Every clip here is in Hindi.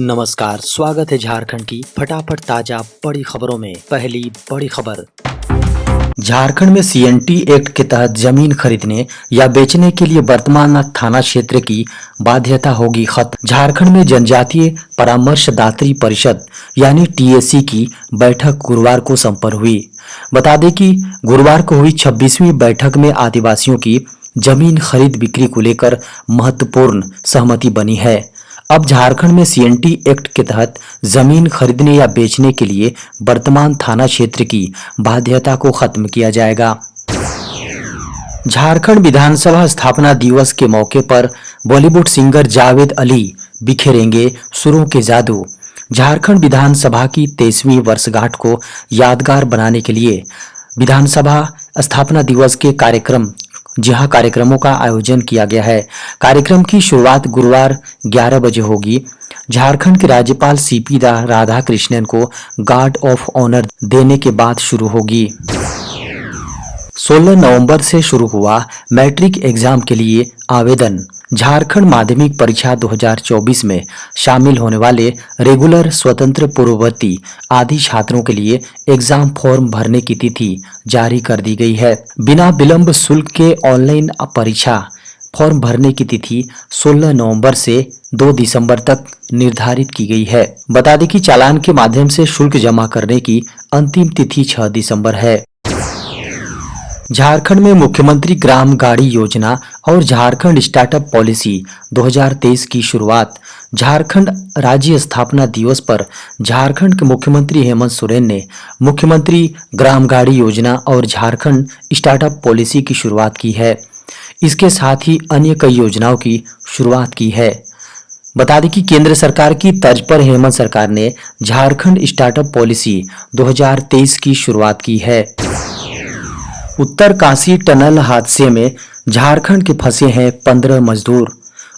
नमस्कार, स्वागत है झारखंड की फटाफट ताजा बड़ी खबरों में। पहली बड़ी खबर, झारखंड में सीएनटी एक्ट के तहत जमीन खरीदने या बेचने के लिए वर्तमान थाना क्षेत्र की बाध्यता होगी खत्म। झारखंड में जनजातीय परामर्शदात्री परिषद यानी टीएसी की बैठक गुरुवार को संपन्न हुई। बता दें कि गुरुवार को हुई 26वीं बैठक में आदिवासियों की जमीन खरीद बिक्री को लेकर महत्वपूर्ण सहमति बनी है। अब झारखंड में सीएनटी एक्ट के तहत जमीन खरीदने या बेचने के लिए वर्तमान थाना क्षेत्र की बाध्यता को खत्म किया जाएगा। झारखंड विधानसभा स्थापना दिवस के मौके पर बॉलीवुड सिंगर जावेद अली बिखेरेंगे सुरों के जादू। झारखंड विधानसभा की 23वीं वर्षगांठ को यादगार बनाने के लिए विधानसभा स्थापना दिवस के कार्यक्रमों का आयोजन किया गया है। कार्यक्रम की शुरुआत गुरुवार 11 बजे होगी। झारखंड के राज्यपाल सीपी राधाकृष्णन को गार्ड ऑफ ऑनर देने के बाद शुरू होगी। 16 नवंबर से शुरू हुआ मैट्रिक एग्जाम के लिए आवेदन। झारखंड माध्यमिक परीक्षा 2024 में शामिल होने वाले रेगुलर, स्वतंत्र, पूर्ववर्ती आदि छात्रों के लिए एग्जाम फॉर्म भरने की तिथि जारी कर दी गई है। बिना विलंब शुल्क के ऑनलाइन परीक्षा फॉर्म भरने की तिथि 16 नवंबर से 2 दिसंबर तक निर्धारित की गई है। बता दें कि चालान के माध्यम से शुल्क जमा करने की अंतिम तिथि 6 दिसंबर है। झारखंड में मुख्यमंत्री ग्राम गाड़ी योजना और झारखंड स्टार्टअप पॉलिसी 2023 की शुरुआत। झारखंड राज्य स्थापना दिवस पर झारखंड के मुख्यमंत्री हेमंत सोरेन ने मुख्यमंत्री ग्राम गाड़ी योजना और झारखंड स्टार्टअप पॉलिसी की शुरुआत की है। इसके साथ ही अन्य कई योजनाओं की शुरुआत की है। बता दें कि केंद्र सरकार की तर्ज पर हेमंत सरकार ने झारखंड स्टार्टअप पॉलिसी 2023 की शुरुआत की है। उत्तरकाशी टनल हादसे में झारखंड के फंसे हैं 15 मजदूर।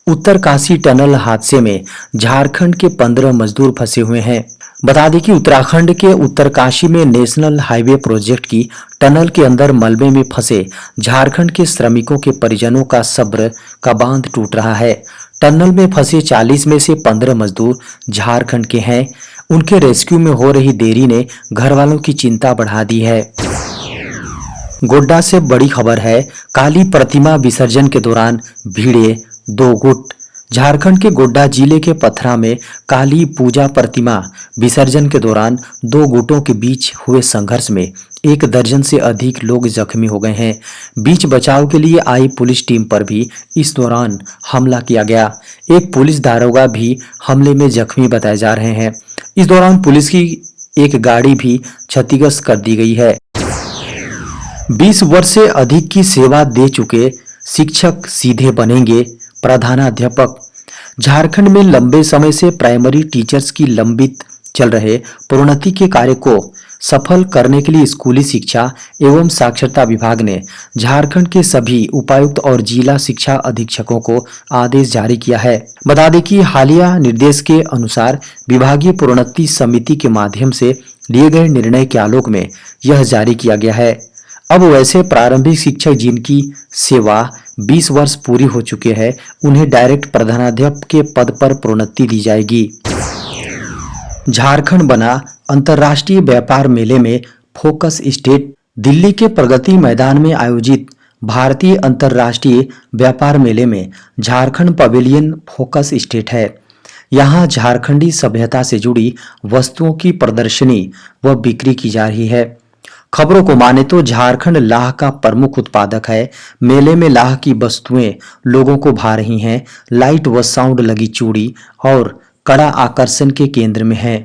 उत्तरकाशी टनल हादसे में झारखंड के 15 मजदूर फंसे हुए हैं। बता दें कि उत्तराखंड के उत्तरकाशी में नेशनल हाईवे प्रोजेक्ट की टनल के अंदर मलबे में फंसे झारखंड के श्रमिकों के परिजनों का सब्र का बांध टूट रहा है। टनल में फंसे 40 में से 15 मजदूर झारखंड के हैं। उनके रेस्क्यू में हो रही देरी ने घर वालों की चिंता बढ़ा दी है। गोड्डा से बड़ी खबर है, काली प्रतिमा विसर्जन के दौरान भिड़े 2 गुट। झारखंड के गोड्डा जिले के पथरा में काली पूजा प्रतिमा विसर्जन के दौरान 2 गुटों के बीच हुए संघर्ष में 1 दर्जन से अधिक लोग जख्मी हो गए हैं। बीच बचाव के लिए आई पुलिस टीम पर भी इस दौरान हमला किया गया। एक पुलिस दारोगा भी हमले में जख्मी बताए जा रहे हैं। इस दौरान पुलिस की एक गाड़ी भी क्षतिग्रस्त कर दी गई है। 20 वर्ष से अधिक की सेवा दे चुके शिक्षक सीधे बनेंगे प्रधानाध्यापक। झारखंड में लंबे समय से प्राइमरी टीचर्स की लंबित चल रहे प्रोन्नति के कार्य को सफल करने के लिए स्कूली शिक्षा एवं साक्षरता विभाग ने झारखंड के सभी उपायुक्त और जिला शिक्षा अधीक्षकों को आदेश जारी किया है। बता दें कि हालिया निर्देश के अनुसार विभागीय प्रोन्नति समिति के माध्यम से लिए गए निर्णय के आलोक में यह जारी किया गया है। अब वैसे प्रारंभिक शिक्षक जिनकी सेवा 20 वर्ष पूरी हो चुके हैं, उन्हें डायरेक्ट प्रधानाध्यापक के पद पर प्रोन्नति दी जाएगी। झारखंड बना अंतर्राष्ट्रीय व्यापार मेले में फोकस स्टेट। दिल्ली के प्रगति मैदान में आयोजित भारतीय अंतर्राष्ट्रीय व्यापार मेले में झारखंड पवेलियन फोकस स्टेट है। यहाँ झारखंडी सभ्यता से जुड़ी वस्तुओं की प्रदर्शनी व बिक्री की जा रही है। खबरों को माने तो झारखंड लाह का प्रमुख उत्पादक है। मेले में लाह की वस्तुएं लोगों को भा रही हैं। लाइट व साउंड लगी चूड़ी और कड़ा आकर्षण के केंद्र में है।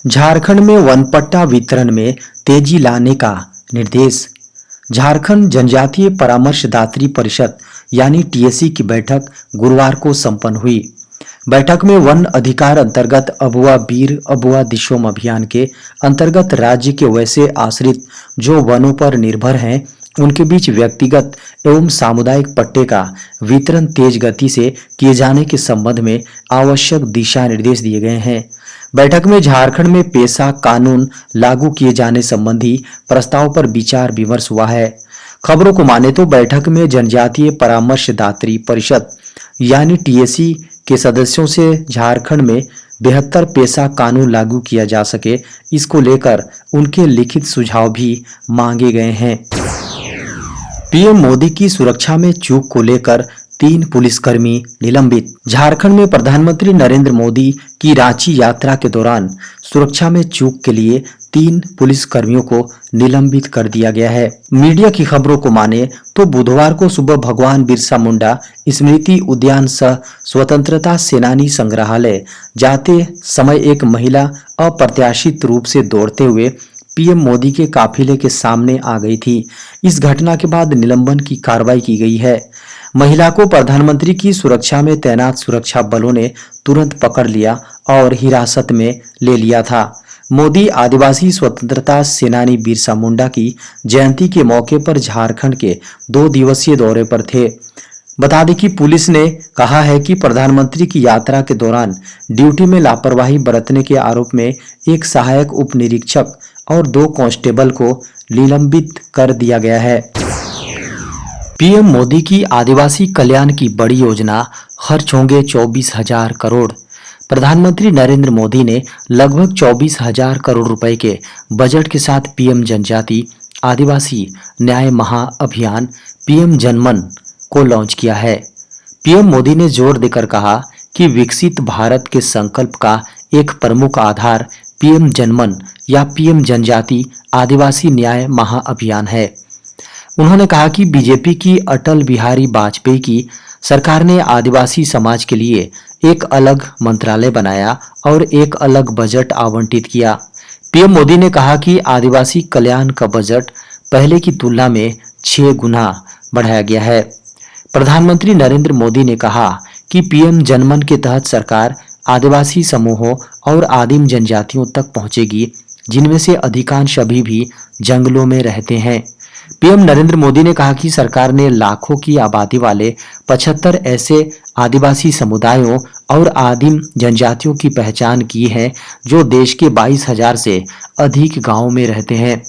झारखंड में वनपट्टा वितरण में तेजी लाने का निर्देश। झारखंड जनजातीय परामर्शदात्री परिषद यानी टीएसी की बैठक गुरुवार को संपन्न हुई। बैठक में वन अधिकार अंतर्गत अबुआ बीर अबुआ दिशोम अभियान के अंतर्गत राज्य के वैसे आश्रित जो वनों पर निर्भर हैं, उनके बीच व्यक्तिगत एवं सामुदायिक पट्टे का वितरण तेज गति से किए जाने के संबंध में आवश्यक दिशा निर्देश दिए गए हैं। बैठक में झारखंड में पेशा कानून लागू किए जाने संबंधी प्रस्ताव पर विचार विमर्श हुआ है। खबरों को माने तो बैठक में जनजातीय परामर्शदात्री परिषद यानी टीएसी के सदस्यों से झारखंड में बेहतर पेशा कानून लागू किया जा सके, इसको लेकर उनके लिखित सुझाव भी मांगे गए हैं। पीएम मोदी की सुरक्षा में चूक को लेकर 3 पुलिसकर्मी निलंबित। झारखंड में प्रधानमंत्री नरेंद्र मोदी की रांची यात्रा के दौरान सुरक्षा में चूक के लिए 3 पुलिसकर्मियों को निलंबित कर दिया गया है। मीडिया की खबरों को माने तो बुधवार को सुबह भगवान बिरसा मुंडा स्मृति उद्यान सह स्वतंत्रता सेनानी संग्रहालय जाते समय एक महिला अप्रत्याशित रूप से दौड़ते हुए पीएम मोदी के काफिले के सामने आ गई थी। इस घटना के बाद निलंबन की कार्रवाई की गई है। महिला को प्रधानमंत्री की सुरक्षा में तैनात सुरक्षा बलों ने तुरंत पकड़ लिया और हिरासत में ले लिया था। मोदी आदिवासी स्वतंत्रता सेनानी बिरसा मुंडा की जयंती के मौके पर झारखंड के 2 दिवसीय दौरे पर थे। बता दें कि पुलिस ने कहा है कि प्रधानमंत्री की यात्रा के दौरान ड्यूटी में लापरवाही बरतने के आरोप में एक सहायक उप निरीक्षक और 2 कांस्टेबल को निलंबित कर दिया गया है। पीएम मोदी की आदिवासी कल्याण की बड़ी योजना, खर्च होंगे 24,000 करोड़। प्रधानमंत्री नरेंद्र मोदी ने लगभग 24,000 करोड़ रुपए के बजट के साथ पीएम जनजाति आदिवासी न्याय महाअभियान पीएम जनमन को लॉन्च किया है। पीएम मोदी ने जोर देकर कहा कि विकसित भारत के संकल्प का एक प्रमुख आधार पीएम जनमन या पीएम जनजाति आदिवासी न्याय महाअभियान है। उन्होंने कहा कि बीजेपी की अटल बिहारी वाजपेयी की सरकार ने आदिवासी समाज के लिए एक अलग मंत्रालय बनाया और एक अलग बजट आवंटित किया। पीएम मोदी ने कहा कि आदिवासी कल्याण का बजट पहले की तुलना में 6 गुना बढ़ाया गया है। प्रधानमंत्री नरेंद्र मोदी ने कहा कि पीएम जनमन के तहत सरकार आदिवासी समूहों और आदिम जनजातियों तक पहुंचेगी, जिनमें से अधिकांश अभी भी जंगलों में रहते हैं। पीएम नरेंद्र मोदी ने कहा कि सरकार ने लाखों की आबादी वाले 75 ऐसे आदिवासी समुदायों और आदिम जनजातियों की पहचान की है जो देश के 22,000 से अधिक गांवों में रहते हैं।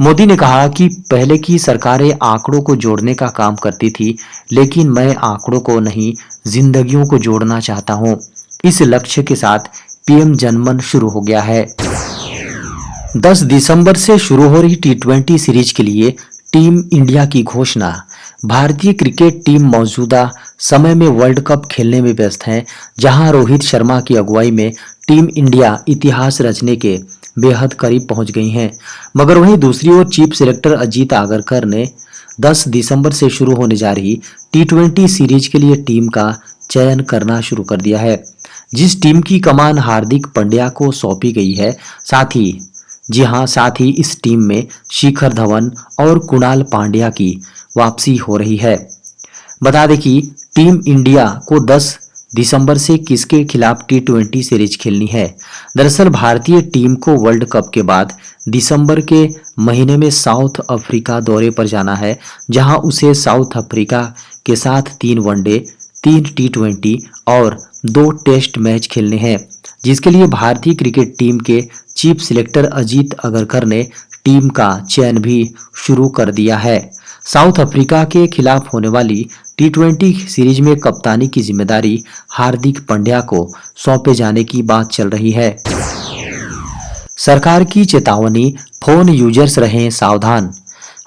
मोदी ने कहा कि पहले की सरकारें आंकड़ों को जोड़ने का काम करती थी, लेकिन मैं आंकड़ों को नहीं, जिंदगियों को जोड़ना चाहता हूं। इस लक्ष्य के साथ पीएम जनमन शुरू हो गया है। 10 दिसंबर से शुरू हो रही T20 सीरीज के लिए टीम इंडिया की घोषणा। भारतीय क्रिकेट टीम मौजूदा समय में वर्ल्ड कप खेलने में व्यस्त है, जहां रोहित शर्मा की अगुवाई में टीम इंडिया इतिहास रचने के बेहद करीब पहुंच गई हैं। मगर वहीं दूसरी ओर चीफ सिलेक्टर अजीत आगरकर ने 10 दिसंबर से शुरू होने जा रही T20 सीरीज के लिए टीम का चयन करना शुरू कर दिया है, जिस टीम की कमान हार्दिक पांड्या को सौंपी गई है। साथ ही इस टीम में शिखर धवन और कुणाल पांड्या की वापसी हो रही है। बता दें कि टीम इंडिया को 10 दिसंबर से किसके खिलाफ T20 सीरीज खेलनी है। दरअसल भारतीय टीम को वर्ल्ड कप के बाद दिसंबर के महीने में साउथ अफ्रीका दौरे पर जाना है, जहां उसे साउथ अफ्रीका के साथ 3 वनडे, 3 T20 और 2 टेस्ट मैच खेलने हैं, जिसके लिए भारतीय क्रिकेट टीम के चीफ सिलेक्टर अजीत आगरकर ने टीम का चयन भी शुरू कर दिया है। साउथ अफ्रीका के खिलाफ होने वाली T20 सीरीज में कप्तानी की जिम्मेदारी हार्दिक पांड्या को सौंपे जाने की बात चल रही है। सरकार की चेतावनी, फोन यूजर्स रहें सावधान।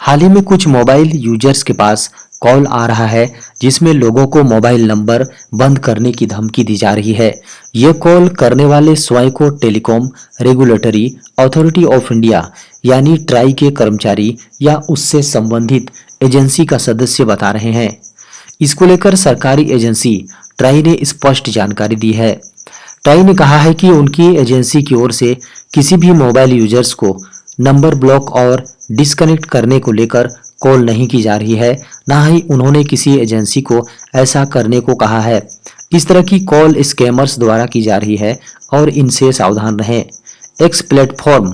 हाल ही में कुछ मोबाइल यूजर्स के पास कॉल आ रहा है, जिसमें लोगों को मोबाइल नंबर बंद करने की धमकी दी जा रही है। ये कॉल करने वाले स्वयं को telecom regulatory authority of India यानी ट्राई के कर्मचारी या उससे संबंधित एजेंसी का सदस्य बता रहे हैं। इसको लेकर सरकारी एजेंसी ट्राई ने स्पष्ट जानकारी दी है। ट्राई ने कहा है कि उनकी एजेंसी की ओर से किसी भी मोबाइल यूजर्स को नंबर ब्लॉक और डिस्कनेक्ट करने को लेकर कॉल नहीं की जा रही है, ना ही उन्होंने किसी एजेंसी को ऐसा करने को कहा है। इस तरह की कॉल स्कैमर्स द्वारा की जा रही है और इनसे सावधान रहें। एक्स प्लेटफॉर्म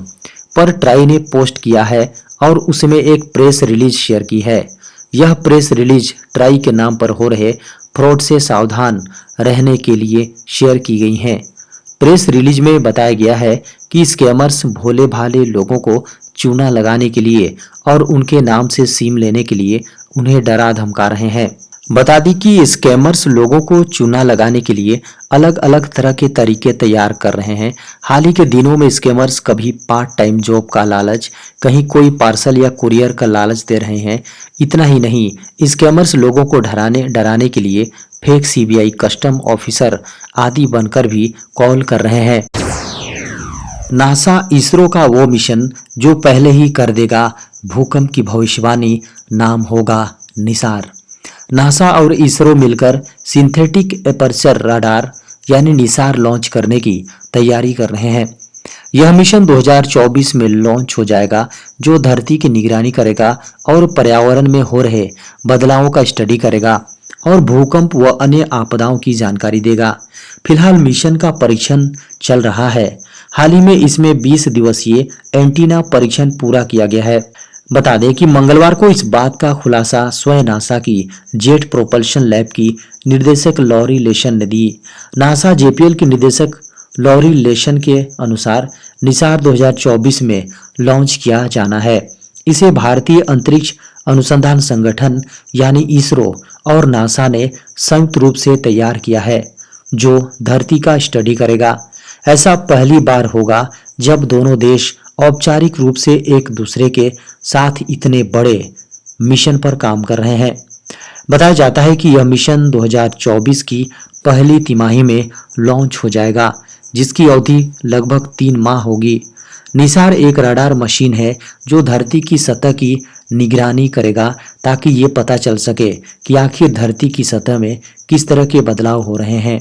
पर ट्राई ने पोस्ट किया है और उसमें एक प्रेस रिलीज शेयर की है। यह प्रेस रिलीज ट्राई के नाम पर हो रहे फ्रॉड से सावधान रहने के लिए शेयर की गई है। प्रेस रिलीज में बताया गया है कि स्कैमर्स भोले भाले लोगों को चूना लगाने के लिए और उनके नाम से सिम लेने के लिए उन्हें डरा धमका रहे हैं। बता दी कि स्कैमर्स लोगों को चूना लगाने के लिए अलग अलग तरह के तरीके तैयार कर रहे हैं। हाल ही के दिनों में स्कैमर्स कभी पार्ट टाइम जॉब का लालच, कहीं कोई पार्सल या कुरियर का लालच दे रहे हैं। इतना ही नहीं, स्कैमर्स लोगों को डराने के लिए फेक सीबीआई कस्टम ऑफिसर आदि बनकर भी कॉल कर रहे हैं। नासा इसरो का वो मिशन जो पहले ही कर देगा भूकंप की भविष्यवाणी, नाम होगा निसार। नासा और इसरो मिलकर सिंथेटिक एपर्चर रडार यानी निसार लॉन्च करने की तैयारी कर रहे हैं। यह मिशन 2024 में लॉन्च हो जाएगा, जो धरती की निगरानी करेगा और पर्यावरण में हो रहे बदलावों का स्टडी करेगा और भूकंप व अन्य आपदाओं की जानकारी देगा। फिलहाल मिशन का परीक्षण चल रहा है। हाल ही में इसमें 20 दिवसीय एंटीना परीक्षण पूरा किया गया है। बता दें कि मंगलवार को इस बात का खुलासा स्वयं नासा की जेट प्रोपल्शन लैब की निर्देशक लॉरी लेशन ने दी। नासा जेपीएल की निदेशक लॉरी लेशन के अनुसार निसार 2024 में लॉन्च किया जाना है। इसे भारतीय अंतरिक्ष अनुसंधान संगठन यानी इसरो और नासा ने संयुक्त रूप से तैयार किया है, जो धरती का स्टडी करेगा। ऐसा पहली बार होगा जब दोनों देश औपचारिक रूप से एक दूसरे के साथ इतने बड़े मिशन पर काम कर रहे हैं। बताया जाता है कि यह मिशन 2024 की पहली तिमाही में लॉन्च हो जाएगा, जिसकी अवधि लगभग 3 माह होगी। निसार एक रडार मशीन है जो धरती की सतह की निगरानी करेगा, ताकि ये पता चल सके कि आखिर धरती की सतह में किस तरह के बदलाव हो रहे हैं।